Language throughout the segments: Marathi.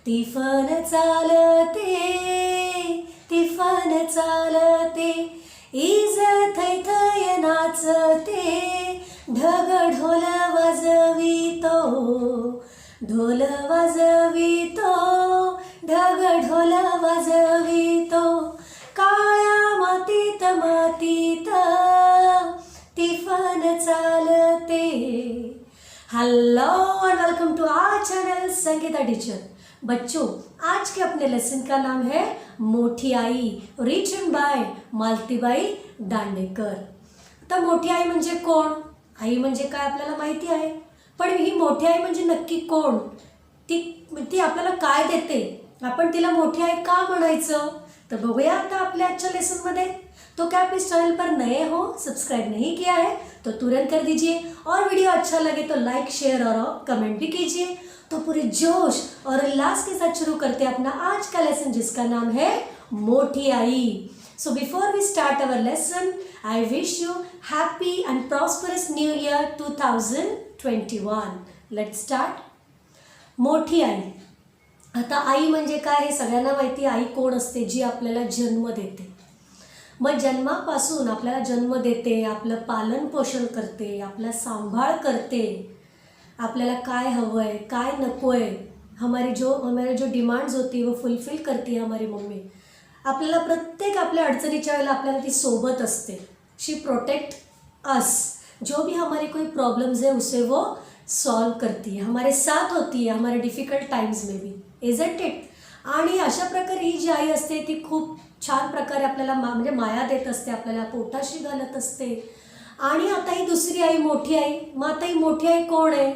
तिफन चालते तिफन चालते इज थैथय नाचते ढग ढोल वाजवितो ढोल वाजवितो ढग ढोल वाजवितो काळ्या मातीत मातीत तिफन चालते. Hello and welcome to our channel Sangeeta teacher. बच्चों, आज के अपने लेसन का नाम है मोठी आई, रिटन बाय मालतीबाई दांडेकर. आता मोठी आई म्हणजे कोण? आई म्हणजे काय आपल्याला माहिती आहे, पण ही मोठी आई म्हणजे नक्की कोण? ती आपल्याला काय देते? आपण तिला मोठी आई का म्हणायचं? तो बघूया आता आपल्या आजच्या लेसन मध्ये. तो क्या आप इस चैनल पर नए हो, सब्सक्राइब नहीं किया है तो तुरंत कर दीजिए, और वीडियो अच्छा लगे तो लाइक शेयर और कमेंट भी कीजिए. तो पूरे जोश और उल्लास के साथ शुरू करते हैं अपना आज का लेसन, जिसका नाम है मोठी आई. So before we start our lesson, I wish you happy and prosperous New Year 2021. Let's start. मोठी आई. आता आई म्हणजे काय हे सगळ्यांना माहिती आहे. आई कोण असते? जी आपल्याला जन्म देते. मग जन्मापासून आपल्याला जन्म देते, आपलं पालन पोषण करते, आपला सांभाळ करते, आपल्याला काय हवं आहे काय नको आहे, हमारी जो डिमांड्स होती वो फुलफिल करती है हमारी मम्मी. आपल्याला प्रत्येक आपल्या अडचणीच्या वेळेला आपल्याला ती सोबत असते. शी प्रोटेक्ट अस. जो भी हमारे कोई प्रॉब्लम्स है उसे वो सॉल्व करती है, हमारे साथ होती है हमारे डिफिकल्ट टाइम्स में भी. Isn't it? आणि अशा प्रकारे ही जी आई असते ती खूप छान प्रकारे आपल्याला म्हणजे माया देत असते, आपल्याला पोटाशी घालत असते. आणि आता ही दुसरी आई मोठी आई. मग आता ही मोठी आई कोण आहे?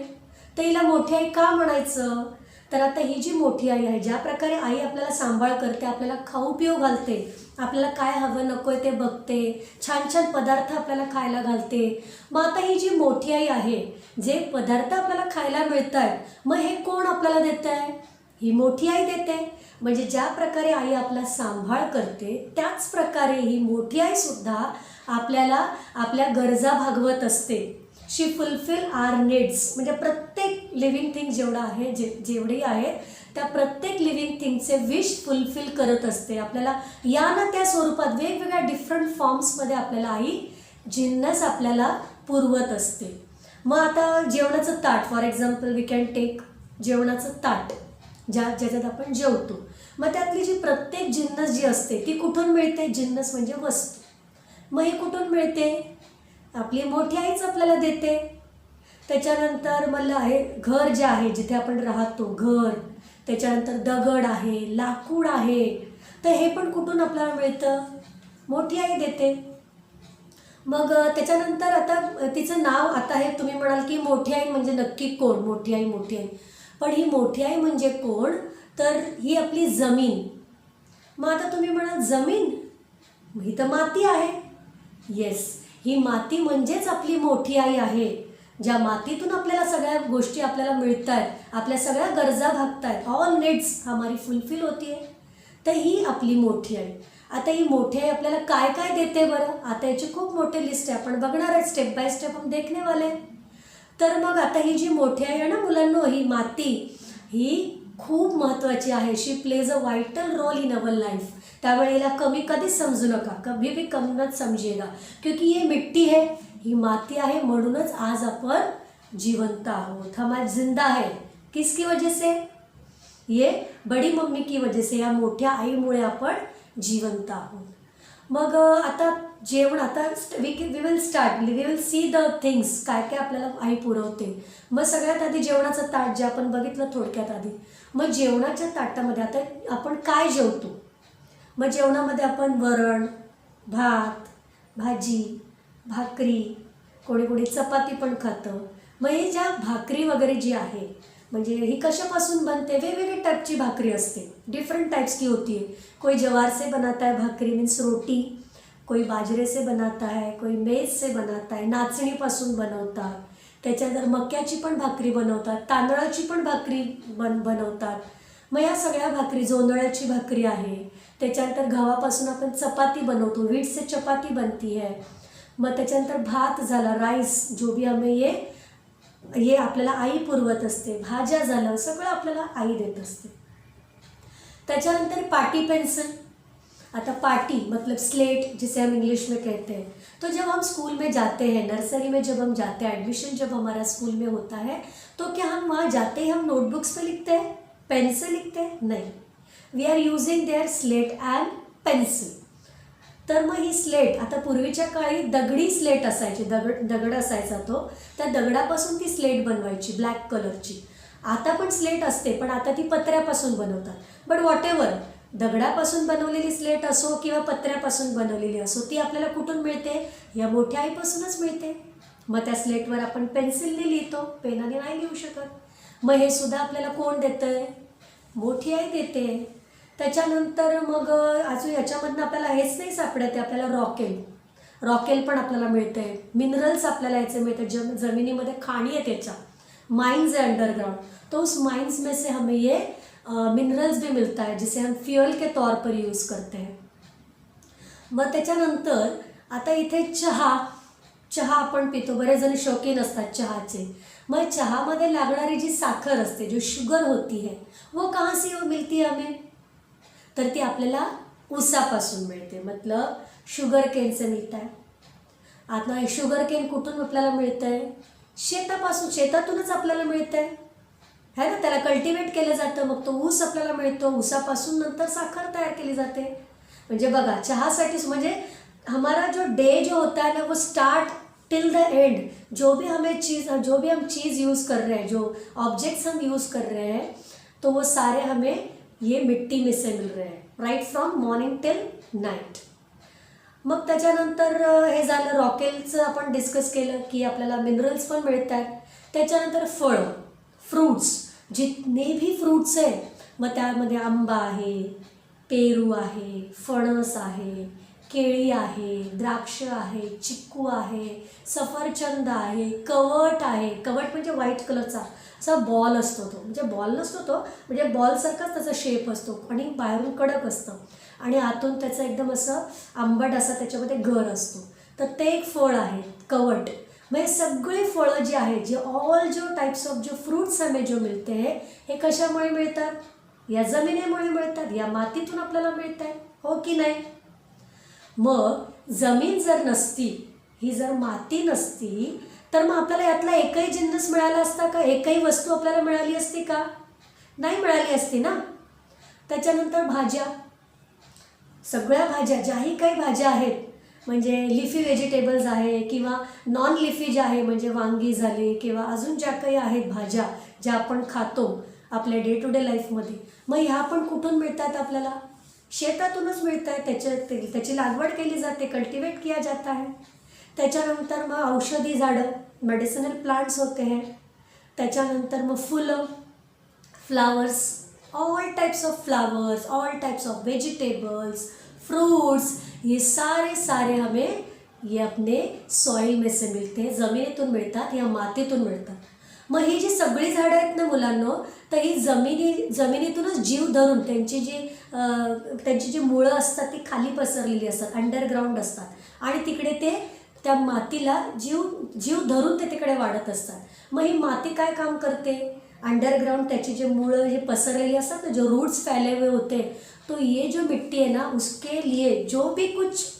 तर हिला मोठी आई का म्हणायचं? तर आता ही जी मोठी आई आहे, ज्या प्रकारे आई आपल्याला सांभाळ करते, आपल्याला खाऊ पिऊ घालते, आपल्याला काय हवं नको आहे ते बघते, छान छान पदार्थ आपल्याला खायला घालते. मग आता ही जी मोठी आई आहे, जे पदार्थ आपल्याला खायला मिळत आहेत, मग हे कोण आपल्याला देत आहे? ही मोठी आई देते. म्हणजे ज्या प्रकारे आई आपला सांभाळ करते, त्याच प्रकारे ही मोठी आई सुद्धा आपल्याला आपल्या गरजा भागवत असते. शी फुलफिल आर नीड्स. म्हणजे प्रत्येक लिव्हिंग थिंग जेवढा आहे जेवढी आहे त्या प्रत्येक लिव्हिंग थिंगचे विश फुलफिल करत असते. आपल्याला या ना त्या स्वरूपात वेगवेगळ्या डिफरंट फॉर्म्समध्ये आपल्याला आई जिन्नस आपल्याला पुरवत असते. मग आता जेवणाचं ताट, for example we can take जेवणाचं ताट, ज्याच्यात आपण जेवतो. मग त्यातली जी प्रत्येक जिन्नस जी असते ती कुठून मिळते? जिन्नस म्हणजे वस्तू. मग ही कुठून मिळते? आपली मोठी आईच आपल्याला देते. त्याच्यानंतर मला आहे घर जे आहे जिथे आपण राहतो, घर. त्याच्यानंतर दगड आहे, लाकूड आहे. तर हे पण कुठून आपल्याला मिळतं? मोठी आई देते. मग त्याच्यानंतर आता तिचं नाव आता हे तुम्ही म्हणाल की मोठी आई म्हणजे नक्की कोण? मोठी आई मोठी आई. पण ही मोठी आई म्हणजे कोण? तर ही आपली जमीन. मग आता तुम्ही म्हणाल जमीन, ही तर माती आहे. येस, ही माती म्हणजेच आपली मोठी आई आहे. ज्या मातीतून आपल्याला सगळ्या गोष्टी आपल्याला मिळत आहेत, आपल्या सगळ्या गरजा भागत आहेत, ऑल नीड्स हमारी फुलफिल होती आहे. तर ही आपली मोठी आई. आता ही मोठी आई आपल्याला काय काय देते बरं? आता याची खूप मोठी लिस्ट आहे, आपण बघणार आहे, स्टेप बाय स्टेप हम देखने वाले. तर मग आता ही जी मोठी आई आहे ना मुलांनो, ही माती ही खूप महत्त्वाची आहे. She plays a vital role in our life. त्यावेळेला कमी कधीच समजू नका, कभी भी कम मत समजिएगा, क्योंकि ये मिट्टी है, ही माती आहे, म्हणूनच आज आपण जिवंत आहोत. हम आज जिंदा है. किसकी वजह से? ये बड़ी मम्मी की वजह से, या मोठ्या आईमुळे आपण जिवंत आहोत. मग आता जेवण, आता we will start, we will see the things, काय काय आपल्याला आई पुरवते. मग सगळ्यात आधी जेवणाचं ताट जे आपण बघितलं थोडक्यात आधी. मग जेवणाच्या ताटामध्ये आता आपण काय जेवतो? मग जेवणामध्ये आपण वरण, भात, भाजी, भाकरी, कोणी कोणी चपाती पण खातं. मग हे ज्या भाकरी वगैरे जी आहे, म्हणजे ही कशापासून बनते? वेगवेगळे टाइपची भाकरी असते, डिफरेंट टाइप्स की होती है. कोई जवार से बनाता है भाकरी, मीन्स रोटी. कोई बाजरे से बनाता है, कोई मेज से बनाता है, नाचणीपासून बनवतात. त्याच्यानंतर मक्याची पण भाकरी बनवतात, तांदळाची पण भाकरी बनवतात. मग या सगळ्या भाकरी, जोंधळ्याची भाकरी आहे. त्याच्यानंतर गव्हापासून आपण चपाती बनवतो, व्हीट से चपाती बनती है. मग त्याच्यानंतर भात झाला, राईस, जो भी हमें ये हे आपल्याला आई पुरवत असते, भाज्या झालं सगळं आपल्याला आई देत असते. त्याच्यानंतर पाटी पेंसिल. आता पाटी मतलब स्लेट जिसे हम इंग्लिश में कहते हैं. तो जब हम स्कूल में जाते हैं, नर्सरी में जब हम जाते हैं, एडमिशन जब हमारा स्कूल में होता है, तो क्या हम वहाँ जाते ही हम नोटबुक्स पे लिखते हैं, पेन से लिखते हैं? नहीं. We are using their slate and pencil. तर मग ही स्लेट, आता पूर्वीच्या काळी दगडी स्लेट असायची, दगड असायचा तो, त्या दगडापासून ती स्लेट बनवायची ब्लॅक कलरची. आता पण स्लेट असते, पण आता ती पत्र्यापासून बनवतात. बट वॉट एव्हर, दगडापासून बनवलेली स्लेट असो किंवा पत्र्यापासून बनवलेली असो, ती आपल्याला कुठून मिळते? या मोठ्या आईपासूनच मिळते. मग त्या स्लेटवर आपण पेन्सिलने लिहितो, पेनाने नाही लिहू शकत. मग हे सुद्धा आपल्याला कोण देतं आहे? मोठी आई देते. त्याच्यानंतर मग अजून याच्यामधनं आपल्याला हेच नाही सापडत आहे, आपल्याला रॉकेल पण आपल्याला मिळते आहे. मिनरल्स आपल्याला याचे मिळते, जमिनीमध्ये खाणी आहे त्याच्या, माइन्स है अंडरग्राउंड, तो उस माइन्स में से हमें ये मिनरल्स भी मिलता है जिसे हम फ्यूल के तौर पर यूज़ करते हैं. मग त्याच्यानंतर आता इथे चहा आपण पितो, बरेच जण शौकीन असतात चहाचे. मग चहामध्ये लागणारी जी साखर असते, जो शुगर होती है, वो कहाँ से मिलती है हमें? तर ती आपल्याला ऊसापासून मिळते, मतलब शुगर केन से मिळत आहे. आता हे शुगर केन कुठून आपल्याला मिळतं आहे? शेतातूनच आपल्याला मिळतं आहे, है ना. त्याला कल्टिवेट केलं जातं, मग तो ऊस आपल्याला मिळतो, ऊसापासून नंतर साखर तयार केली जाते. म्हणजे बघा, चहासाठी म्हणजे हमारा जो डे जो होता है ना, वो स्टार्ट टिल द एंड, जो भी हम चीज़ यूज़ कर रहे हैं, जो ऑब्जेक्ट्स हम यूज़ कर रहे हैं, तो वो सारे हमें ये मिट्टी में से मिल रहे हैं, right from morning till night. मग त्याच्यानंतर हे झालं, रॉकेलचं आपण डिस्कस केलं की आपल्याला मिनरल्स पण मिळत आहेत. त्याच्यानंतर फळं, फ्रूट्स, जितने भी फ्रूट्स आहे, मग त्यामध्ये आंबा आहे, पेरू आहे, फणस आहे, केळी आहे, द्राक्ष आहे, चिक्कू आहे, सफरचंद आहे, कवट आहे. कवट म्हणजे व्हाईट कलरचा असा बॉल असतो, तो म्हणजे बॉल नसतो, तो म्हणजे बॉलसारखाच त्याचा शेप असतो आणि बाहेरून कडक असतं आणि आतून त्याचं एकदम असं आंबट असा त्याच्यामध्ये गर असतो. तर ते एक फळ आहे कवट. मग सगळे फळं जी आहेत, जे ऑल जो टाइप्स ऑफ जो फ्रूट्स हमें जो मिळते हैं, हे कशामुळे मिळतात? या जमिनीमुळे मिळतात, या मातीतून आपल्याला मिळत आहे, हो की नाही. मग जमीन जर नसती, ही जर माती नसती, तर मग आपल्याला यातला एकही जिन्नस मिळाला असता का? एकही वस्तू आपल्याला मिळाली असती का? नाही मिळाली असती ना. त्याच्यानंतर भाज्या, सगळ्या भाज्या, ज्याही काही भाज्या आहेत, म्हणजे लिफी व्हेजिटेबल्स आहे किंवा नॉन लिफी ज्या आहे, म्हणजे वांगी झाली किंवा अजून ज्या काही आहेत भाज्या ज्या आपण खातो आपल्या डे टू डे लाईफमध्ये, मग ह्या पण कुठून मिळतात आपल्याला? शेतातूनच मिळत आहे. त्याची लागवड केली जाते, कल्टिवेट किया जाता है. त्याच्यानंतर मग औषधी झाडं, मेडिसिनल प्लांट्स होते हैं. त्याच्यानंतर मग फुलं, flowers, all types of flowers, all types of vegetables, fruits, ये सारे हमें ये अपने सॉइल में से मिळते हैं, जमिनीतून मिळतात या मातीतून मिळतात. मग ही जी सगळी झाडं आहेत ना मुलांनो, तर ही जमिनीतूनच जीव धरून त्यांची जी मुळं असतात ती खाली पसरलेली असतात, अंडरग्राऊंड असतात आणि तिकडे ते त्या मातीला जीव धरून ते तिकडे वाढत असतात. मग ही माती काय काम करते? अंडरग्राउंड त्याची जे मुळं जे पसरलेली असतात ना, जो रूट्स फैले हुए होते, तो ये जो मिट्टी है ना, उसके लिए जो भी कुछ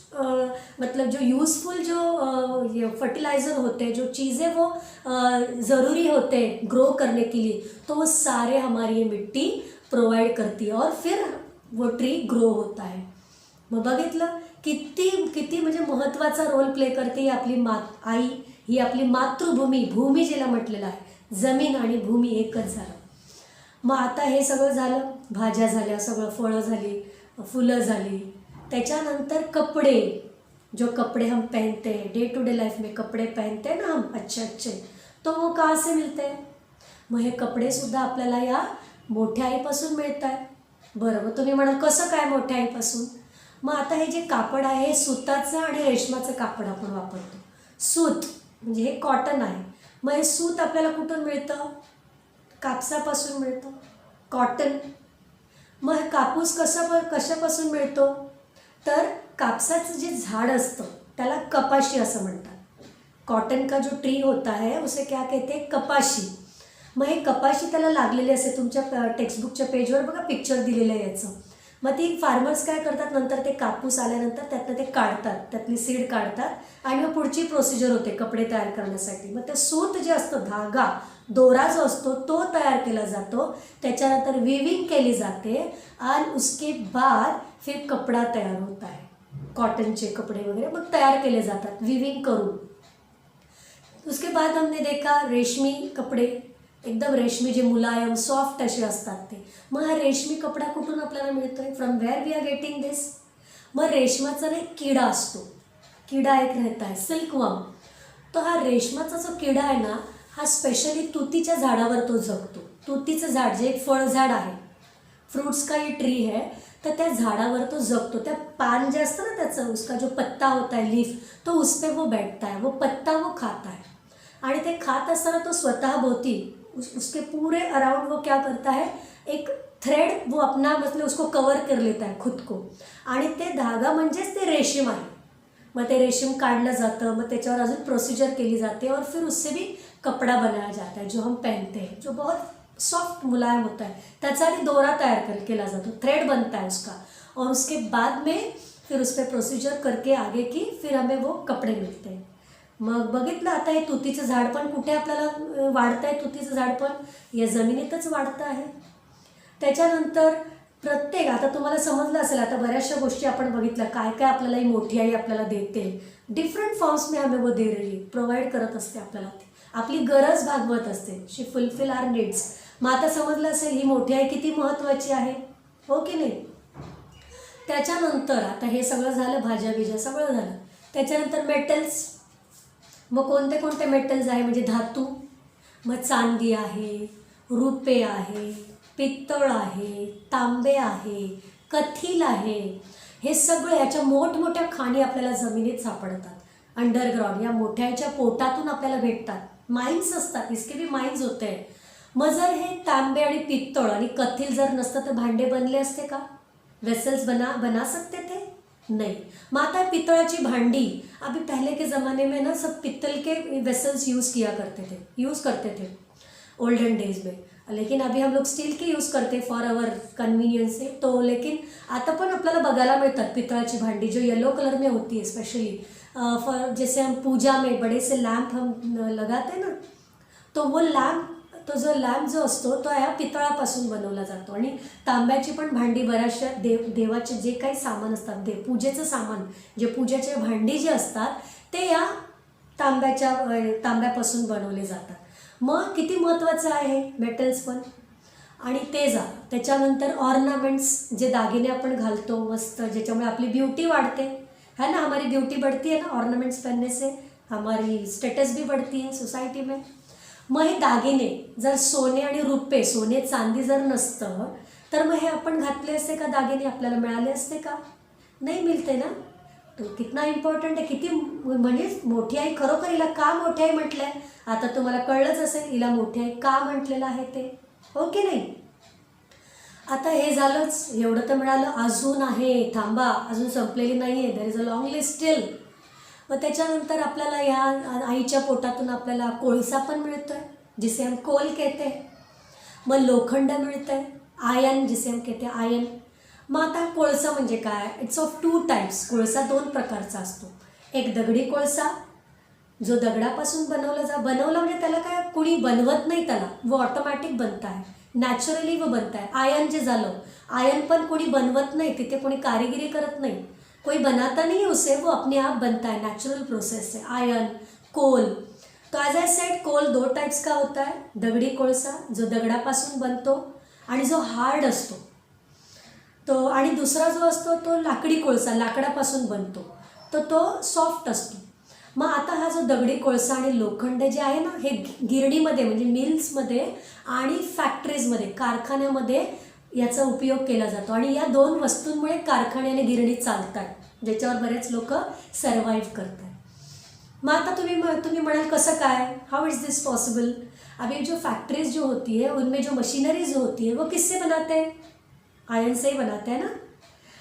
मतलब जो यूज़फुल जो फर्टिलाइज़र होते हैं, जो चीज़ें वो ज़रूरी होते हैं ग्रो करने के लिए, तो वो सारे हमारी ये मिट्टी प्रोवाइड करती है और फिर वो ट्री ग्रो होता है. मग बघितलं किती म्हणजे महत्त्वाचा रोल प्ले करते ही आपली आई, ही आपली मातृभूमी, भूमी जिला म्हटलेलं आहे. जमीन आणि भूमी एकच झालं. मग आता हे सगळं झालं, भाज्या झाल्या, सगळं फळं झाली, फुलं झाली. त्याच्यानंतर कपड़े, जो कपड़े हम पहनते हैं डे टू डे लाइफ में, कपड़े पहनते हैं ना हम अच्छे, तो वो कहाँ से मिलते हैं? मग हे कपडेसुद्धा आपल्याला या मोठ्या आईपासून मिळत आहे. बरं, मग तुम्ही म्हणाल कसं काय मोठ्या आईपासून? मग आता हे जे कापड आहे, हे सुताचं आणि रेशमाचं कापड आपण वापरतो. सूत म्हणजे हे कॉटन आहे. मग हे सूत आपल्याला कुठून मिळतं? कापसापासून मिळतं, कॉटन. मग हे कापूस कशापासून मिळतो? तर कापसाचं जे झाड असतं त्याला कपाशी असं म्हणतात. कॉटन का जो ट्री होता है उसे क्या कहते हैं, कपाशी. मग हे कपाशी त्याला लागलेले असते. तुमच्या टेक्स्टबुकच्या पेजवर बघा पिक्चर दिलेलं आहे याचं. मग ती फार्मर्स काय करतात, नंतर ते कापूस आल्यानंतर त्यातनं ते काढतात, त्यातली सीड काढतात आणि मग पुढची प्रोसिजर होते कपडे तयार करण्यासाठी. मग ते सूत जे असतं, धागा दोरा जो असतो तो तयार केला जातो. त्याच्यानंतर विविंग केली जाते आणि उसके बाद फिर कपडा तयार होता है. कॉटनचे कपडे वगैरे मग तयार केले जातात विविंग करून. उसके बाद हमने देखा रेशमी कपडे, एकदम रेशमी जे मुलायम सॉफ्ट असे असतात ते. मग हा रेशमी कपडा कुठून आपल्याला मिळतोय, from where we are getting this. मग रेशमाचा ना एक किडा असतो, किडा एक रहता है सिल्कवर्म. तो हा रेशमाचा जो किडा आहे ना, हा स्पेशली तुतीच्या झाडावर तो जगतो. तुतीचं झाड जे एक फळझाड आहे, फ्रूट्स का ये ट्री है, तर त्या झाडावर तो जगतो. त्या पान जे असतं ना त्याचं, उसका जो पत्ता होता है लीफ, तो उस पे वो बैठता है, वो पत्ता वो खाता है. आणि ते खात असताना तो स्वतः भोवती उसके पूरे अराउंड वो क्या करता है, एक थ्रेड वो अपना मतलब उसको कवर कर लेता है खुद को. आणि ते धागा म्हणजेच ते रेशीम आहे. मग ते रेशीम काढलं जातं, मग त्याच्यावर अजून प्रोसिजर केली जाते और फिर उससे भी कपड़ा बनाया जाता है जो हम पहनते हैं, जो बहुत सॉफ्ट मुलायम होता है. त्याचा आधी दोरा तयार केला जातो, थ्रेड बनता है उसका, और उसके बाद में फिर उस पर प्रोसिजर करके आगे की फिर हमें वो कपडे मिळते हैं. मग बघितलं आता हे तुतीचं झाड पण कुठे आपल्याला वाढतं आहे, तुतीचं झाड पण या जमिनीतच वाढतं आहे. त्याच्यानंतर प्रत्येक, आता तुम्हाला समजलं असेल, आता बऱ्याचशा गोष्टी आपण बघितल्या, काय काय आपल्याला ही मोठी आई आपल्याला देते, डिफरंट फॉर्म्स में हमें वो दे रही है, प्रोव्हाइड करत असते आपल्याला, आपली गरज भागवत असते, शी फुलफिल आर नीड्स. मग आता समजलं असेल ही मोठी आई किती महत्त्वाची आहे, हो की नाही. त्याच्यानंतर आता हे सगळं झालं, भाज्या बिज्या सगळं झालं. त्याच्यानंतर मेटल्स. मग कोणते कोणते मेटल्स आहे, म्हणजे धातू. मग चांदी आहे, रुपे आहे, पित्तळ आहे, तांबे आहे, कथील आहे. हे सगळे याच्या मोठमोठ्या खाणी आपल्याला जमिनीत सापडतात, अंडरग्राउंड, या मोठ्याच्या पोटातून आपल्याला भेटतात. माइन्स असतात, इसके भी माइन्स होते हैं. मग जर हे तांबे आणि पित्तळ आणि कथील जर नसतं तर भांडे बनले असते का, वेसल्स बना सकते थे, नहीं. मग आता पित्तळाची भांडी, अभी पहले के ज़माने में ना सब पित्तल के वेसल्स यूज़ करते थे ओल्डन डेज में. लेकिन अभी हम लोग स्टील के यूज़ करते फॉर आवर कन्वीनियंस से. तो लेकिन आता पण आपल्याला बघायला मिळतात पित्तळाची भांडी, जो येलो कलर में होती है स्पेशली फॉर, जैसे हम पूजा में बड़े से लैम्प हम लगाते ना, तो वो लैम्प, तो जो लॅम्प जो असतो तो ह्या पितळापासून बनवला जातो. आणि तांब्याची पण भांडी, बऱ्याचशा देवाचे जे काही सामान असतात, पूजेचं सामान, जे पूजेचे भांडी जे असतात ते या तांब्यापासून बनवले जातात. मग किती महत्त्वाचं आहे मेटल्स पण. आणि ते जा त्याच्यानंतर ऑर्नामेंट्स, जे दागिने आपण घालतो मस्त, ज्याच्यामुळे आपली ब्यूटी वाढते, है ना, हमारी ब्यूटी बढ़ती है ना, ऑर्नामेंट्स पहनने से हमारी स्टेटस भी बढ़ती है सोसाइटी में. मग हे दागिने जर सोने आणि रुपे, सोने चांदी जर नसतं तर मग हे आपण घातले असते का, दागिने आपल्याला मिळाले असते का, नाही मिळते ना. तो कितना इम्पॉर्टंट आहे, किती म्हणजे मोठी आई, खरोखर हिला का मोठी आई म्हटलंय, आता तुम्हाला कळलंच असेल हिला मोठी आई का म्हटलेलं आहे ते, हो की नाही. आता हे झालंच, एवढं तर मिळालं. अजून आहे, थांबा, अजून संपलेली नाही आहे, there is a long list still. मग त्याच्यानंतर आपल्याला या आईच्या पोटातून आपल्याला कोळसा पण मिळतो आहे, जिसे हम कोल कहते हैं. मग लोखंड मिळतं आहे, आयन, जिसे हम कहते हैं आयन. मग आता कोळसा म्हणजे काय, इट्स ऑफ 2 टाइप्स. कोळसा 2 प्रकारचा असतो. एक दगडी कोळसा, जो दगडापासून बनवला म्हणजे त्याला काय कुणी बनवत नाही, त्याला वो ऑटोमॅटिक बनता है, नॅचरली वो बनता है. आयन जे झालं, आयन पण कोणी बनवत नाही, तिथे कोणी कारिगिरी करत नाही, कोई बनाता नहीं है उसे, वो अपने आप बनता है, नेचुरल प्रोसेस है. Iron, coal. तो as I said, coal 2 types का होता है. दगडी कोळसा जो दगडापासून बनतो आणि जो हार्ड असतो तो, आणि दुसरा जो असतो तो लाकडी कोळसा, लाकडापासून बनतो, तो सॉफ्ट असतो. मग आता हा जो दगडी कोळसा आणि लोखंड जे आहे ना, हे गिरणीमध्ये म्हणजे मिल्समध्ये आणि फॅक्टरीजमध्ये, कारखान्यामध्ये याचा उपयोग केला जातो. आणि या 2 वस्तूंमुळे कारखाने आणि गिरणी चालतात, ज्याच्यावर बरेच लोक सर्वाइव्ह करतात. मग आता तुम्ही म्हणाल कसं काय, हाउ इज दिस पॉसिबल. अभी जो फैक्ट्रीज जो होती है उनमें जो मशीनरी जो होती है वो किससे बनाते हैं, आयन से ही बनाते हैं ना.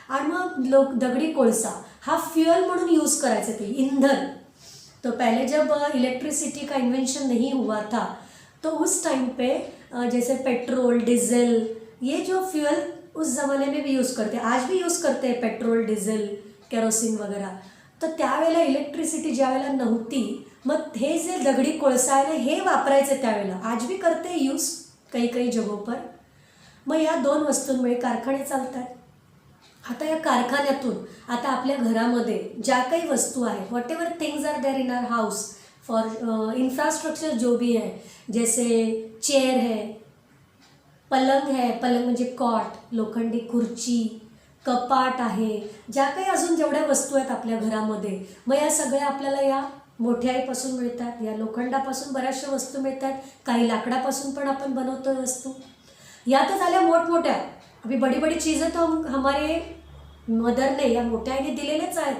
आणि मग दगडी कोळसा हा फ्युअल म्हणून यूज करायचं, ते इंधन. तो पहले जब इलेक्ट्रिसिटी का इन्वेंशन नहीं हुआ था तो उस टाइम पे जैसे पेट्रोल डीजल ये जो फ्यूल उस ज़माने में भी यूज़ करते, आज भी यूज़ करते हैं पेट्रोल डीझल केरोसिन वगैरह. तर त्यावेळेला इलेक्ट्रिसिटी ज्यावेळेला नव्हती मग हे जे दगडी कोळसा आहे ना हे वापरायचे त्यावेळेला. आज भी करते यूज काही काही जगहों पर. मग या दोन वस्तूंमुळे कारखाने चालतात. आता या कारखान्यातून आता आपल्या घरामध्ये ज्या काही वस्तू आहेत whatever things are there in our house for infrastructure जो भी है, जैसे चेयर है, पलंग है, पलंग म्हणजे कॉट, लोखंडी खुर्ची, कपाट आहे, ज्या काही अजून जेवढ्या वस्तू आहेत आपल्या घरामध्ये मग या सगळ्या आपल्याला या मोठ्या आईपासून मिळतात. या लोखंडापासून बऱ्याचशा वस्तू मिळतात, काही लाकडापासून पण आपण बनवतो वस्तू. या तर झाल्या मोठमोठ्या. अभी बड़ी बड़ी चीज़ें तो हमारे मदर ने या मोठ्या आईने दिलेलेच आहेत,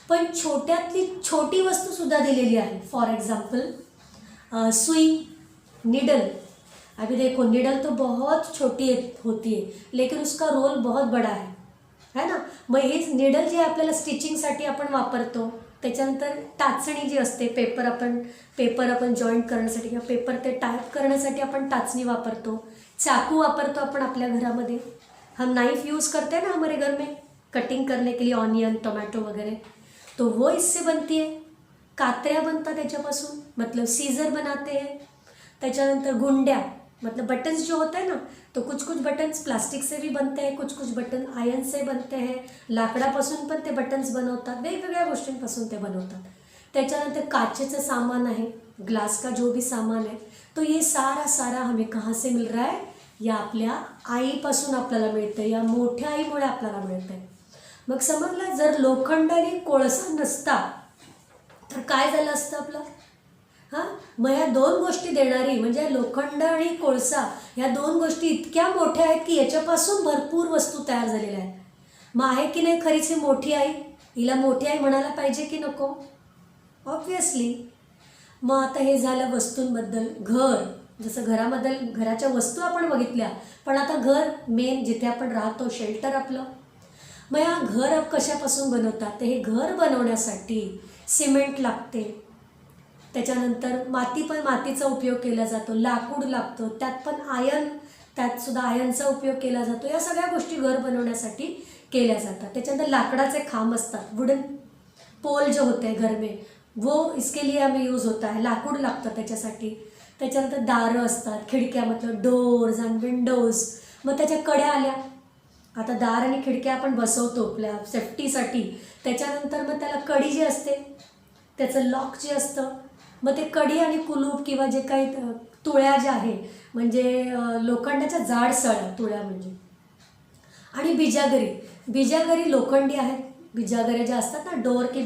पण छोट्यातली छोटी वस्तूसुद्धा दिलेली आहे. फॉर एग्जाम्पल सुई, निडल. अभी देखो निडल तो बहुत छोटी होती है लेकिन उसका रोल बहुत बड़ा है ना. मग हे निडल जे आपल्याला स्टिचिंगसाठी आपण वापरतो. त्याच्यानंतर टाचणी जी असते, पेपर आपण जॉईंट करण्यासाठी किंवा पेपर ते टाईप करण्यासाठी आपण टाचणी वापरतो. चाकू वापरतो आपण आपल्या घरामध्ये. हम नाइफ यूज़ करते हैं ना हमारे घर में कटिंग करने के लिए, ऑनियन टोमेटो वगैरह, तो वो इससे बनती है. कात्र्या बनतात त्याच्यापासून, मतलब सीजर बनाते हैं. त्याच्यानंतर गुंड्या, मतलब बटन्स जो होते हैं ना, तो कुछ कुछ बटन्स प्लास्टिक से भी बनते हैं, कुछ कुछ बटन आयन से बनते हैं. लाकडापासून पण ते बटन्स बनवतात, वेगवेगळ्या गोष्टींपासून ते बनवतात. त्याच्यानंतर काचेचं सामान आहे, ग्लास का जो भी सामान है, तो ये सारा हमें कहाँ से मिल रहा है, या आपल्या आईपासून आपल्याला मिळतं, या मोठ्या आईमुळे आपल्याला मिळतं आहे. मग समजलं, जर लोखंड आणि कोळसा नसता तर काय झालं असतं आपलं. हां, मग या दोन गोष्टी देणारी म्हणजे लोखंड आणि कोळसा या दोन गोष्टी इतक्या मोठ्या आहेत की याच्यापासून भरपूर वस्तू तयार झालेल्या आहेत. मग आहे की नाही खरीच ही मोठी आई, हिला मोठी आई म्हणायला पाहिजे की नको. ऑब्वियसली. मग आता हे झालं वस्तूंबद्दल. घर, जसं घराच्या वस्तू आपण बघितल्या, पण आता घर मेन जिथे आपण राहतो, शेल्टर आपलं. मग या घर कशापासून बनवतात, तर हे घर बनवण्यासाठी सिमेंट लागते. त्याच्यानंतर मातीचा उपयोग केला जातो, लाकूड लागतं, त्यातसुद्धा आयनचा उपयोग केला जातो. या सगळ्या गोष्टी घर बनवण्यासाठी केल्या जातात. त्याच्यानंतर लाकडाचे खांब असतात, वुडन पोल जो होते घर में, वो इसके लिए हमें यूज़ होता है. लाकूड लागतं त्याच्यासाठी. त्याच्यानंतर दारं असतात, खिडक्या, मतलब डोर्स अँड विंडोज. मग त्याच्या कड्या आल्या. आता दार आणि खिडक्या आपण बसवतो आपल्या सेफ्टीसाठी. त्याच्यानंतर मग त्याला कडी जी असते, त्याचं लॉक जे असतं, मग ते कडी आणि कुलूप किंवा जे काही तुळ्या ज्या आहे, म्हणजे लोखंडाच्या जाड सळ्या, तुळ्या म्हणजे. आणि बिजागरी लोखंडी आहेत. बिजागरे ज्या असतात ना, डोर के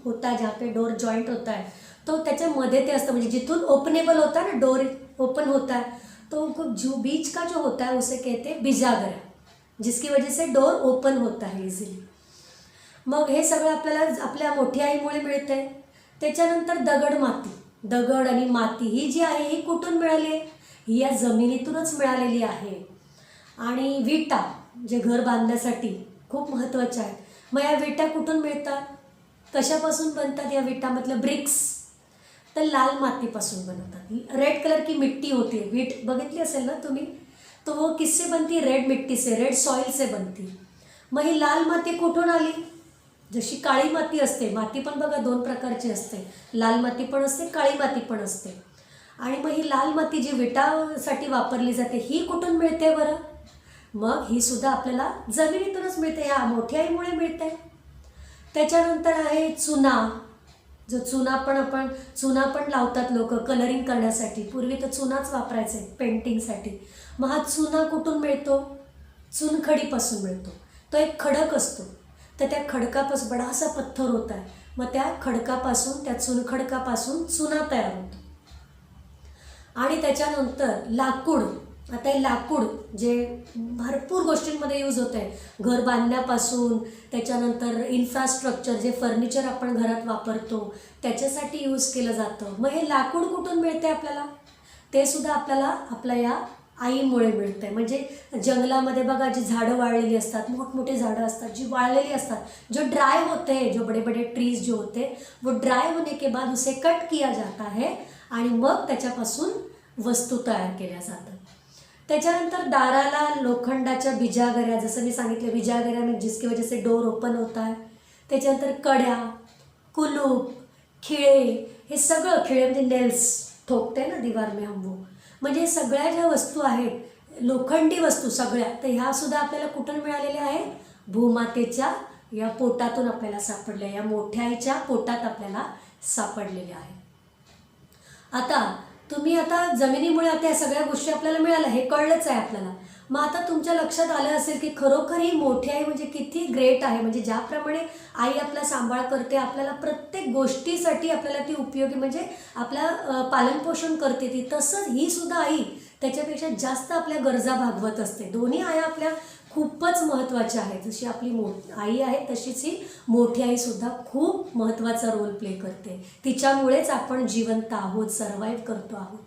होता है, जहाँ पे डोर जॉइंट होता है, तो त्याच्यामध्ये ते असतं, म्हणजे जिथून ओपनेबल होता है ना, डोर ओपन होता है, तो जो बीच का जो होता है उसे कहते हैं बिजागरा, जिसकी वजह से डोर ओपन होता है इझिली. मग हे सगळं आपल्याला आपल्या मोठ्या आईमुळे मिळते. त्याच्यानंतर दगड आणि माती ही जी आहे ही कुठून मिळाली आहे, ही या जमिनीतूनच मिळालेली आहे. आणि विटा जे घर बांधण्यासाठी खूप महत्त्वाच्या आहेत. मग या विटा कुठून मिळतात, कशापासून बनतात या विटा, मतलब ब्रिक्स, तर लाल मातीपासून बनवतात. रेड कलर की मिट्टी होती है, वीट बघितली असेल ना तुम्ही, तो वो किससे बनती, रेड मिट्टी से, रेड सॉइल से बनती. मग ही लाल माती कुठून आली, जशी काळी माती असते, माती पण बघा दोन प्रकारची असते, लाल माती पण असते, काळी माती पण असते. आणि मग ही लाल माती जी विटासाठी वापरली जाते ही कुठून मिळते बरं, मग ही सुद्धा आपल्याला जमिनीतूनच मिळते, या मोठ्या आईमुळे मिळते. त्याच्यानंतर आहे चुना. जो चुना पण लावतात लोक कलरिंग करण्यासाठी. पूर्वी तर चुनाच वापरायचे पेंटिंगसाठी. मग हा चुना कुठून मिळतो, चुनखडीपासून मिळतो. तो एक खडक असतो, तर त्या खडकापासून बडासा पत्थर होता है, मग त्या खडकापासून, त्या चुनखडकापासून चुना तयार होतो. आणि त्याच्यानंतर लाकूड. आता हे लाकूड जे भरपूर गोष्टींमध्ये यूज होतं आहे, घर बांधण्यापासून, त्याच्यानंतर इन्फ्रास्ट्रक्चर जे फर्निचर आपण घरात वापरतो त्याच्यासाठी यूज केलं जातं. मग हे लाकूड कुठून मिळते आपल्याला, ते सुद्धा आपल्याला आपल्या या आईमुळे मिळतंय. म्हणजे जंगलामध्ये बघा जी झाडं वाळलेली असतात, मोठमोठे झाडं असतात जी वाळलेली असतात, जो ड्राई होते हैं, जो बड़े बड़े ट्रीज जो होते वो ड्राई होने के बाद उसे कट किया जाता है आणि मग त्याच्यापासून वस्तू तयार केल्या जातात. त्याच्यानंतर दाराला लोखंडाच्या बिजागऱ्या, जसं मी सांगितलं बिजागऱ्या म्हणजे जिसकी वजह से डोर ओपन होता है. त्याच्यानंतर कड्या, कुलूप, खिळे, हे सगळं, खिळे म्हणजे नेल्स ठोकते ना दीवार में हम वो, म्हणजे सगळ्या ज्या वस्तू आहेत लोखंडी वस्तू सगळ्या, तर ह्या सुद्धा आपल्याला कुठून मिळालेल्या आहे? भूमातेच्या या पोटातून आपल्याला सापडल्या, या मोठ्या आईच्या पोटात आपल्याला सापडलेल्या आहे. आता तुम्ही आता जमिनीमुळे आता या सगळ्या गोष्टी आपल्याला मिळाल्या हे कळलंच आहे आपल्याला. मग आता तुमच्या लक्षात आलं असेल की खरोखर ही मोठी आई म्हणजे किती ग्रेट आहे. म्हणजे ज्याप्रमाणे आई आपला सांभाळ करते, आपल्याला प्रत्येक गोष्टीसाठी आपल्याला ती उपयोगी म्हणजे आपल्या पालनपोषण करते ती, तसंच ही सुद्धा आई त्याच्यापेक्षा जास्त आपल्या गरजा भागवत असते. दोन्ही आया आपल्या खूपच महत्त्वाच्या आहेत. जशी आपली आई आहे तशीच ही मोठी आई सुद्धा खूप महत्त्वाचा रोल प्ले करते. तिच्यामुळेच आपण जिवंत आहोत, सर्वाईव्ह करतो आहोत.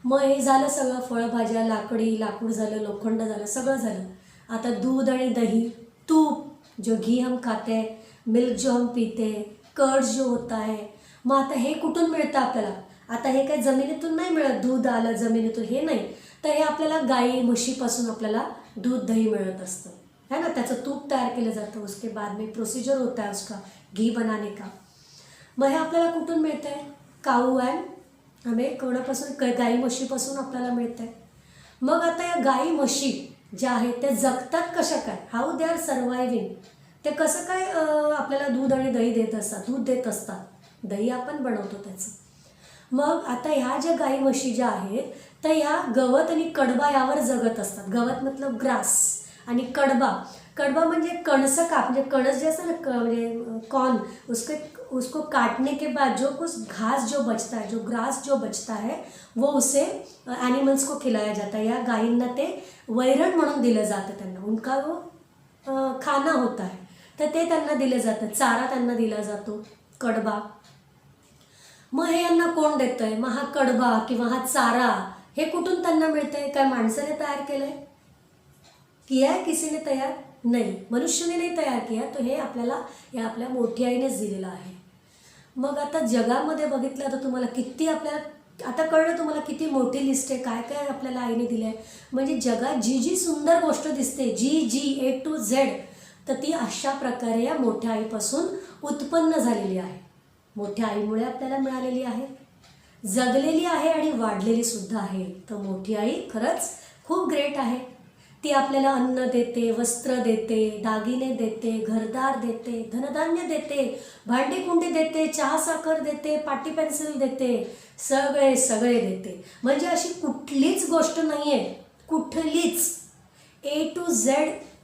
मग हे झालं सगळं, फळभाज्या, लाकूड झालं, लोखंड झालं, सगळं झालं. आता दूध आणि दही, तूप जो घी हम खाते हैं, मिल्क जो हम पीते हैं, कर्ड जो होता है, मग आता हे कुठून मिळतं आपल्याला? आता हे काही जमिनीतून नाही मिळत, दूध आलं जमिनीतून हे नाही, तर हे आपल्याला गाई म्हशीपासून आपल्याला दूध दही मिळत असतं है ना. त्याचं तूप तयार केलं जातं, उसके बाद में प्रोसीजर होता है उसका घी बनाने का. मग हे आपल्याला कुठून मिळतं आहे? काऊ अँड हमें कोणापासून? गाई म्हशीपासून आपल्याला मिळतं आहे. मग आता या गाई म्हशी ज्या आहेत त्या जगतात कशा काय? How they are surviving. ते कसं काय आपल्याला दूध आणि दही देत असतात, दूध देत असतात, दही आपण बनवतो त्याचं. मग आता ह्या ज्या गाई म्हशी ज्या आहेत तर ह्या गवत आणि कडबा यावर जगत असतात. गवत मतलब ग्रास आणि कडबा म्हणजे कणसं म्हणजे कणस जे असतं ना म्हणजे कॉर्न, उसको काटने के बाद जो कुछ घास जो बचता है, जो ग्रास जो बचता है वो उसे एनिमल्स को खिलाया जाता है. या गायींना ते वैरण म्हणून दिलं जातं, त्यांना उनका वो खाना होता है, तर ते त्यांना दिलं जातं, चारा त्यांना दिला जातो कडबा. मग हे यांना कोण देतं आहे? मग हा कडबा किंवा हा चारा हे कुठून त्यांना मिळतं आहे? काय माणसाने तयार केलं आहे? किया है किसी ने तयार? नाही, मनुष्याने नाही तयार किया, तो हे आपल्याला या आपल्या मोठी आईनेच दिलेलं आहे. मग आता जगामध्ये बघितलं तर तुम्हाला किती आपल्याला आता कळलं तुम्हाला किती मोठी लिस्ट आहे, काय काय आपल्याला आईने दिलं आहे. म्हणजे जगात जी जी सुंदर गोष्ट दिसते, जी A to Z, तर ती अशा प्रकारे या मोठ्या आईपासून उत्पन्न झालेली आहे. मोठ्या आईमुळे आपल्याला मिळालेली आहे, जगलेली आहे आणि वाढलेली सुद्धा आहे. तर मोठी आई खरंच खूप ग्रेट आहे. ती आपल्याला अन्न देते, वस्त्र देते, दागिने देते, घरदार देते, धनधान्य देते, भांडी कुंडी देते, चहा साखर देते, पाटी पेन्सिल देते, सगळे देते. म्हणजे अशी कुठलीच गोष्ट नाही आहे, कुठलीच A to Z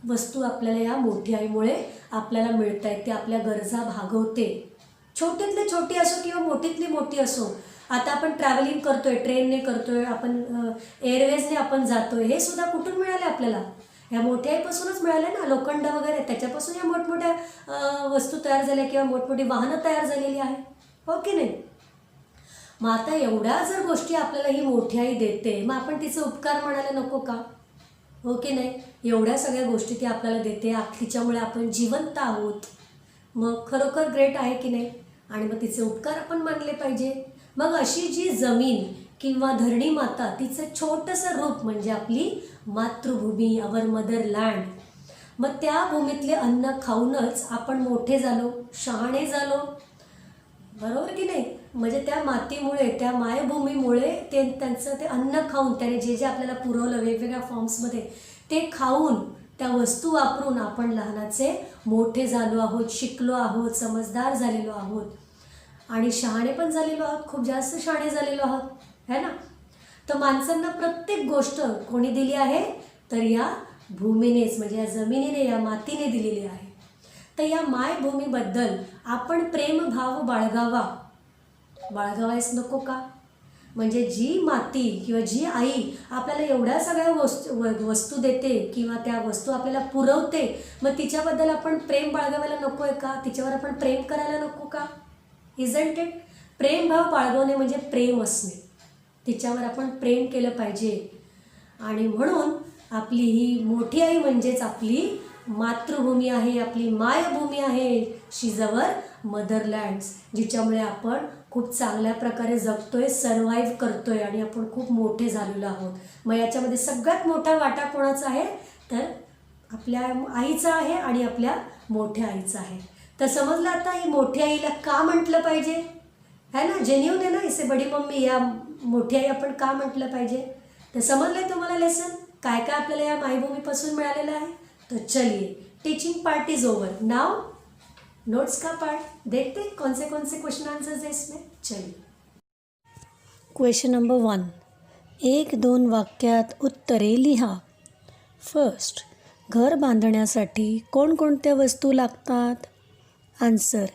वस्तू आपल्याला या मोठी आईमुळे आपल्याला मिळत आहेत. ते आपल्या गरजा भागवते, छोटीतली छोटी असो किंवा मोठीतली मोठी असो. आता आपण ट्रॅव्हलिंग करतोय, ट्रेनने करतोय, आपण एअरवेजने आपण जातोय, हे सुद्धा कुठून मिळाले आपल्याला? ह्या मोठ्या आईपासूनच मिळाले ना. लोखंड वगैरे त्याच्यापासून या मोठमोठ्या वस्तू तयार झाल्या किंवा मोठमोठी वाहनं तयार झालेली आहे, हो की नाही. मग आता एवढ्या जर गोष्टी आपल्याला ही मोठी आई देते, मग आपण तिचे उपकार म्हणायला नको का? हो की नाही. एवढ्या सगळ्या गोष्टी ती आपल्याला देते, तिच्यामुळे आपण जिवंत आहोत. मग खरोखर ग्रेट आहे की नाही. आणि मग तिचे उपकार आपण मानले पाहिजे. मग अशी जी जमीन किंवा धरणी माता, तिचं छोटंसं रूप म्हणजे आपली मातृभूमी, अवर मदर लँड. मग त्या भूमीतले अन्न खाऊनच आपण मोठे झालो, शहाणे झालो, बरोबर की नाही. म्हणजे त्या मातीमुळे, त्या मायभूमीमुळे त्यांचं ते अन्न खाऊन, त्याने जे जे आपल्याला पुरवलं वेगवेगळ्या फॉर्म्समध्ये, ते खाऊन, त्या वस्तू वापरून आपण लहानाचे मोठे झालो आहोत, शिकलो आहोत, समजदार झालेलो आहोत आणि शहाणे पण झालेलो आहोत, खूप जास्त शहाणे झालेलो आहोत है ना. तर माणसांना प्रत्येक गोष्ट कोणी दिली आहे? तर या भूमीनेच, म्हणजे या जमिनीने, या मातीने दिलेली आहे. तर या मायभूमीबद्दल आपण प्रेमभाव बाळगावायच नको का? म्हणजे जी माती किंवा जी आई आपल्याला एवढ्या सगळ्या वस्तू देते किंवा त्या वस्तू आपल्याला पुरवते, मग तिच्याबद्दल आपण प्रेम बाळगावायला नको आहे का? तिच्यावर आपण प्रेम करायला नको का? Isn't it? प्रेमभाव बाळगवणे म्हणजे प्रेम असणे, तिच्यावर आपण प्रेम केलं पाहिजे. आणि म्हणून आपली ही मोठी आई म्हणजेच आपली मातृभूमी आहे, आपली मायभूमी आहे. शी इज अवर मदरलँड्स, जिच्यामुळे आपण खूप चांगल्या प्रकारे जगतोय, सर्वाईव्ह करतोय आणि आपण खूप मोठे झालेलो आहोत. मग याच्यामध्ये सगळ्यात मोठा वाटा कोणाचा आहे? तर आपल्या आईचा आहे आणि आपल्या मोठ्या आईचा आहे. तर समजलं आता ही मोठ्या आईला का म्हटलं पाहिजे, है ना? जेन्युइन आहे ना, इसे बडी मम्मी, या मोठी आई आपण का म्हटलं पाहिजे? तर समजलंय तुम्हाला लेसन काय काय आपल्याला या मायभूमीपासून मिळालेलं आहे? तो चलिए, teaching part is over. Now notes का पार्ट देखते कौन से क्वेश्चन आंसर्स है इसमें. चलिए, क्वेश्चन नंबर 1. 1-2 वाक्यात उत्तरे लिहा. फर्स्ट, घर बांधण्यासाठी कोणकोणत्या वस्तू लागतात? आन्सर: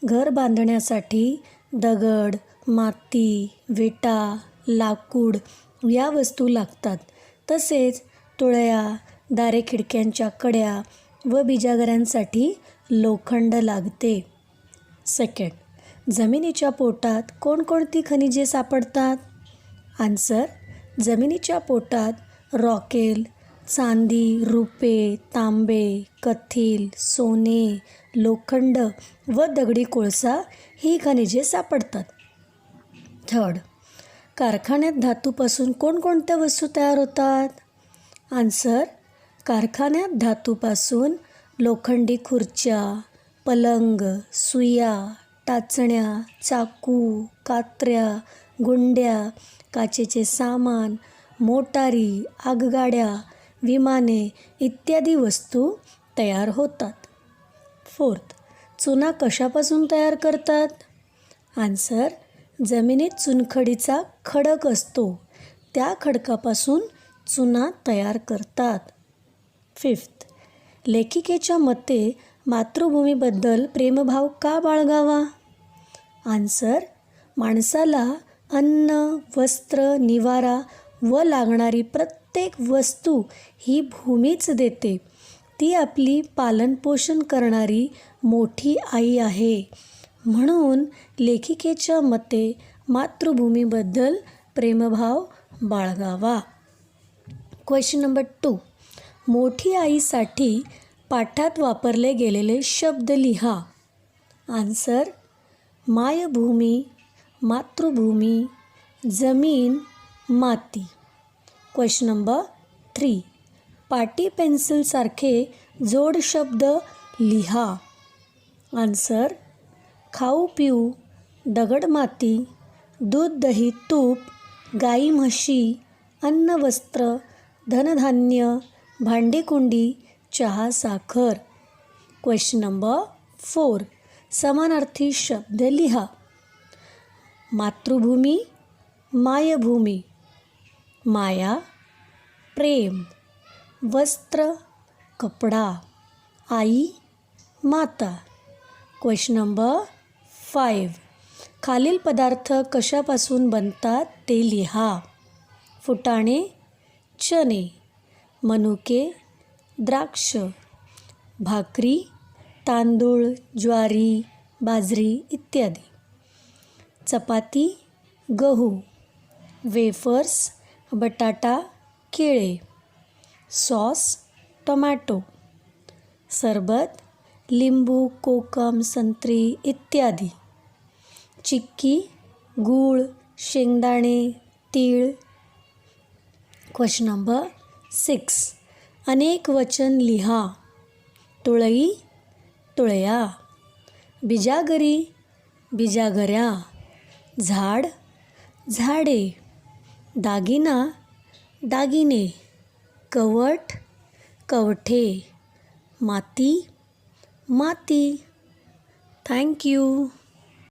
घर बांधण्यासाठी दगड, माती, विटा, लाकूड या वस्तू लागतात. तसेच तुळया, दारे खिडक्यांच्या कड्या व बिजागऱ्यांसाठी लोखंड लागते. सेकंड, जमिनीच्या पोटात कोणकोणती खनिजे सापडतात? आन्सर: जमिनीच्या पोटात रॉकेल, चांदी, रुपे, तांबे, कथील, सोने, लोखंड व दगडी कोळसा ही खनिजे सापडतात. थर्ड, कारखान्यात धातूपासून कोणकोणत्या वस्तू तयार होतात? आन्सर: कारखान्यात धातूपासून लोखंडी खुर्च्या, पलंग, सुया, टाचण्या, चाकू, कात्र्या, गुंड्या, काचेचे सामान, मोटारी, आगगाड्या, विमाने इत्यादी वस्तू तयार होतात. फोर्थ, चुना कशापासून तयार करतात? आन्सर: जमिनीत चुनखडीचा खडक असतो, त्या खडकापासून चुना तयार करतात. फिफ्थ, लेखिकेच्या मते मातृभूमीबद्दल प्रेमभाव का बाळगावा? आन्सर: माणसाला अन्न, वस्त्र, निवारा व लागणारी प्रत्येक वस्तू ही भूमीच देते. ती आपली पालनपोषण करणारी मोठी आई आहे. म्हणून लेखिकेच्या मते मातृभूमीबद्दल प्रेमभाव बाळगावा. Question number 2. मोठी आईसाठी पाठात वापरले गेलेले शब्द लिहा. आन्सर: मायभूमी, मातृभूमी, जमीन, माती. Question number 3. पाटी पेन्सिलसारखे जोड शब्द लिहा. आन्सर: खाऊ पिऊ, दगड माती, दूध दही तूप, गाई म्हशी, अन्न वस्त्र, धनधान्य, भांडी-कुंडी, चहा साखर. Question number 4. समानार्थी शब्द लिहा. मातृभूमी, मायभूमी, माया, प्रेम, वस्त्र, कपडा, आई, माता. Question number 5. खालील पदार्थ कशापासून बनतात ते लिहा. फुटाणे, चणे, मनुके, द्राक्ष, भाकरी, तांदूळ, ज्वारी, बाजरी इत्यादी. चपाती, गहू, वेफर्स, बटाटा, केळे, सॉस, टोमॅटो, सरबत, लिंबू, कोकम, संत्री इत्यादी. चिक्की, गूळ, शेंगदाणे, तीळ. Question number 6. अनेक वचन लिहा. तुळई, तुळया, बिजागरी, बिजागऱ्या, झाड, झाडे, दागिना, दागिने, कवट, कवठे, माती, माती. Thank you.